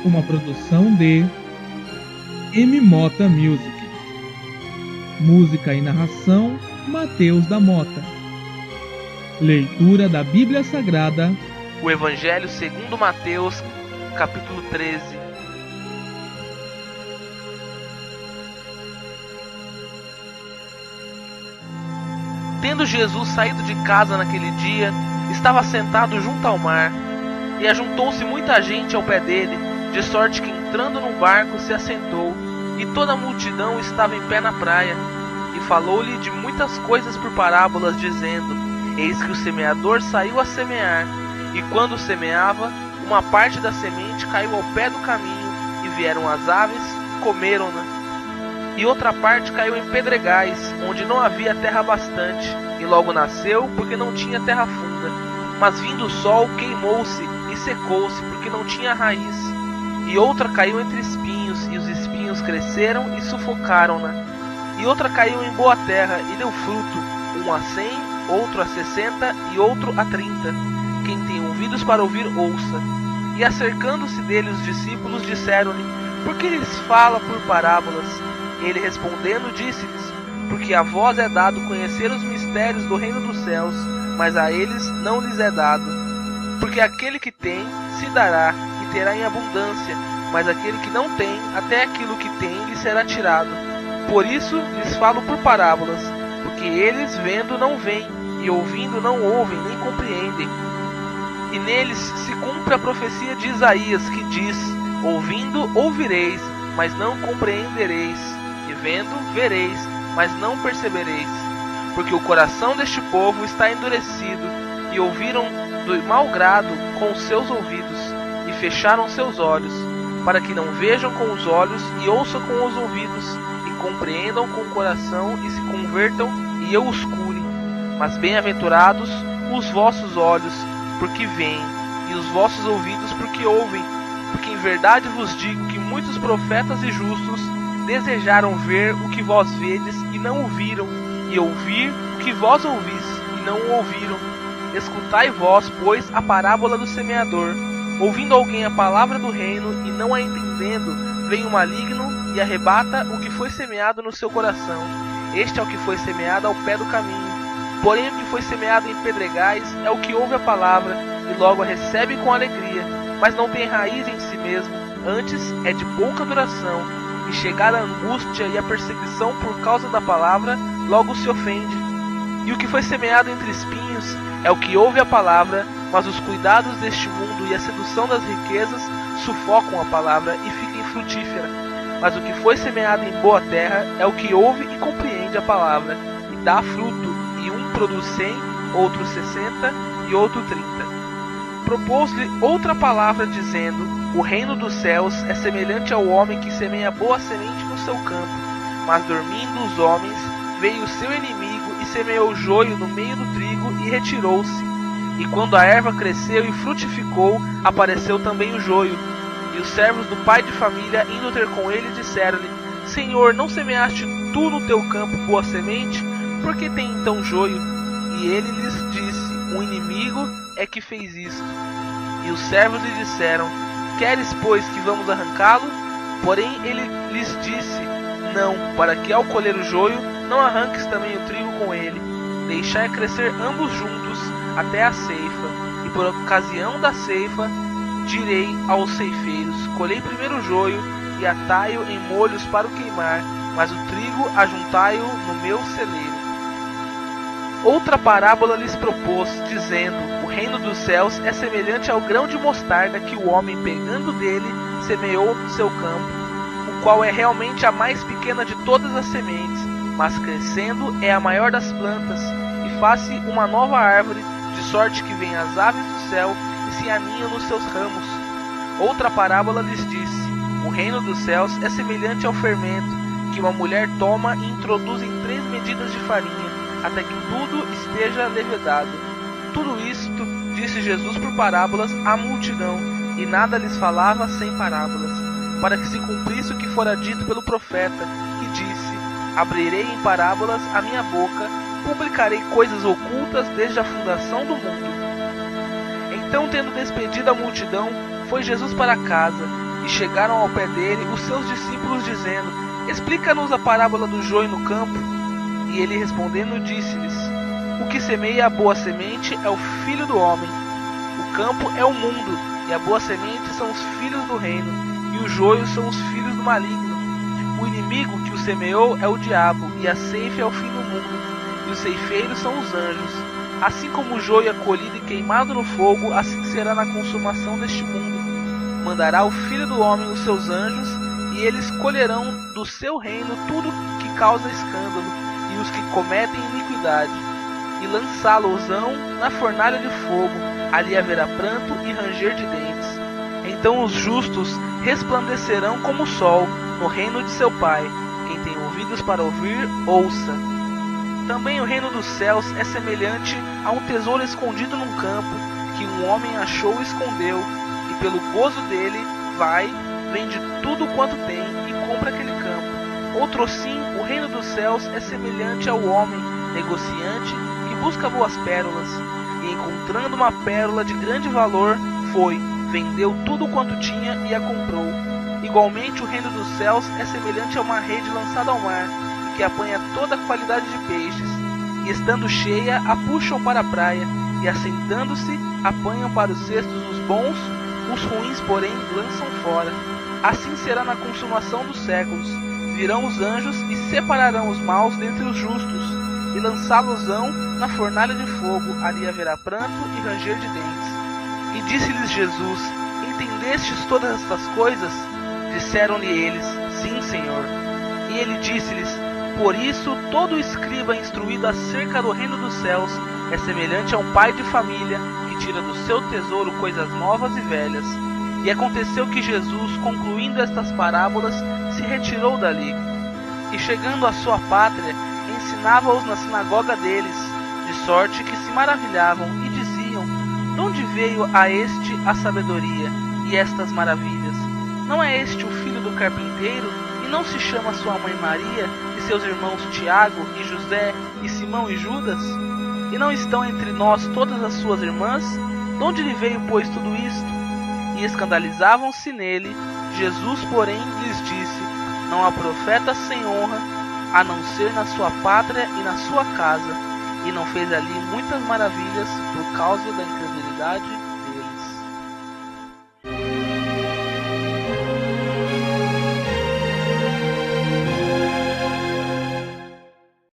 uma produção de M. Mota Music. Música e narração, Mateus da Mota. Leitura da Bíblia Sagrada, o Evangelho segundo Mateus, capítulo 13. Tendo Jesus saído de casa naquele dia, estava sentado junto ao mar, e ajuntou-se muita gente ao pé dele, de sorte que entrando num barco se assentou, e toda a multidão estava em pé na praia, e falou-lhe de muitas coisas por parábolas, dizendo: Eis que o semeador saiu a semear, e quando semeava, uma parte da semente caiu ao pé do caminho, e vieram as aves e comeram-na. E outra parte caiu em pedregais, onde não havia terra bastante, e logo nasceu, porque não tinha terra funda. Mas vindo o sol, queimou-se e secou-se, porque não tinha raiz. E outra caiu entre espinhos, e os espinhos cresceram e sufocaram-na. E outra caiu em boa terra, e deu fruto, um a 100, outro a 60, e outro a 30. Quem tem ouvidos para ouvir, ouça. E acercando-se dele os discípulos, disseram-lhe: Por que lhes fala por parábolas? Ele respondendo disse-lhes: Porque a vós é dado conhecer os mistérios do reino dos céus, mas a eles não lhes é dado. Porque aquele que tem, se dará, e terá em abundância, mas aquele que não tem, até aquilo que tem lhe será tirado. Por isso lhes falo por parábolas, porque eles vendo não veem, e ouvindo não ouvem, nem compreendem. E neles se cumpre a profecia de Isaías, que diz: Ouvindo ouvireis, mas não compreendereis, e vendo vereis, mas não percebereis. Porque o coração deste povo está endurecido, e ouviram do mau grado com os seus ouvidos, e fecharam seus olhos, para que não vejam com os olhos, e ouçam com os ouvidos, e compreendam com o coração, e se convertam, e eu os cure. Mas bem-aventurados os vossos olhos, porque veem, e os vossos ouvidos, porque ouvem. Porque em verdade vos digo que muitos profetas e justos desejaram ver o que vós vedes e não ouviram, e ouvir o que vós ouvis e não o ouviram. Escutai vós, pois, a parábola do semeador. Ouvindo alguém a palavra do reino e não a entendendo, vem o maligno e arrebata o que foi semeado no seu coração. Este é o que foi semeado ao pé do caminho. Porém o que foi semeado em pedregais é o que ouve a palavra e logo a recebe com alegria, mas não tem raiz em si mesmo, antes é de pouca duração, e chegada a angústia e a perseguição por causa da palavra, logo se ofende. E o que foi semeado entre espinhos é o que ouve a palavra, mas os cuidados deste mundo e a sedução das riquezas sufocam a palavra e fica infrutífera. Mas o que foi semeado em boa terra é o que ouve e compreende a palavra, e dá fruto, e um produz 100, outro 60 e outro 30. Propôs-lhe outra palavra, dizendo: O reino dos céus é semelhante ao homem que semeia boa semente no seu campo. Mas dormindo os homens, veio o seu inimigo e semeou joio no meio do trigo e retirou-se. E quando a erva cresceu e frutificou, apareceu também o joio. E os servos do pai de família, indo ter com ele, disseram-lhe: Senhor, não semeaste tu no teu campo boa semente? Por que tem então joio? E ele lhes disse: O inimigo é que fez isto. E os servos lhe disseram: Queres, pois, que vamos arrancá-lo? Porém ele lhes disse: Não, para que ao colher o joio, não arranques também o trigo com ele. Deixai crescer ambos juntos até a ceifa. E por ocasião da ceifa, direi aos ceifeiros: Colhei primeiro o joio, e atai-o em molhos para o queimar, mas o trigo ajuntai-o no meu celeiro. Outra parábola lhes propôs, dizendo: O reino dos céus é semelhante ao grão de mostarda que o homem, pegando dele, semeou no seu campo, o qual é realmente a mais pequena de todas as sementes, mas crescendo é a maior das plantas, e faz-se uma nova árvore, de sorte que vêm as aves do céu e se aninham nos seus ramos. Outra parábola lhes disse: O reino dos céus é semelhante ao fermento, que uma mulher toma e introduz em 3 medidas de farinha, até que tudo esteja levedado. Tudo isto disse Jesus por parábolas à multidão, e nada lhes falava sem parábolas, para que se cumprisse o que fora dito pelo profeta, que disse: Abrirei em parábolas a minha boca, publicarei coisas ocultas desde a fundação do mundo. Então, tendo despedido a multidão, foi Jesus para casa, E chegaram ao pé dele os seus discípulos, dizendo: Explica-nos a parábola do joio no campo. E ele respondendo disse-lhes: O que semeia a boa semente é o Filho do Homem. O campo é o mundo, e a boa semente são os filhos do reino, e o joio são os filhos do maligno. O inimigo que o semeou é o diabo, e a ceifa é o fim do mundo, e os ceifeiros são os anjos. Assim como o joio é colhido e queimado no fogo, assim será na consumação deste mundo. Mandará o Filho do Homem os seus anjos, e eles colherão do seu reino tudo que causa escândalo, e os que cometem iniquidade, e lançá-los-ão na fornalha de fogo. Ali haverá pranto e ranger de dentes. Então os justos resplandecerão como o sol no reino de seu Pai. Quem tem ouvidos para ouvir, ouça. Também o reino dos céus é semelhante a um tesouro escondido num campo, que um homem achou e escondeu, e pelo gozo dele vai, vende tudo quanto tem e compra aquele campo. Outrosim, o reino dos céus é semelhante ao homem negociante que busca boas pérolas, e encontrando uma pérola de grande valor, foi, vendeu tudo quanto tinha e a comprou. Igualmente o reino dos céus é semelhante a uma rede lançada ao mar, que apanha toda a qualidade de peixes, e estando cheia, a puxam para a praia, e assentando-se, apanham para os cestos os bons, os ruins, porém, lançam fora. Assim será na consumação dos séculos. Virão os anjos e separarão os maus dentre os justos, e lançá-los-ão na fornalha de fogo. Ali haverá pranto e ranger de dentes. E disse-lhes Jesus: Entendestes todas estas coisas? Disseram-lhe eles: Sim, Senhor. E ele disse-lhes: Por isso todo escriba instruído acerca do reino dos céus é semelhante a um pai de família que tira do seu tesouro coisas novas e velhas. E aconteceu que Jesus, concluindo estas parábolas, se retirou dali. E chegando à sua pátria, ensinava-os na sinagoga deles, de sorte que se maravilhavam e diziam: De onde veio a este a sabedoria e estas maravilhas? Não é este o filho do carpinteiro? E não se chama sua mãe Maria, e seus irmãos Tiago, e José, e Simão e Judas? E não estão entre nós todas as suas irmãs? De onde lhe veio, pois, tudo isto? E escandalizavam-se nele. Jesus, porém, lhes disse: Não há profeta sem honra, a não ser na sua pátria e na sua casa. E não fez ali muitas maravilhas por causa da incredulidade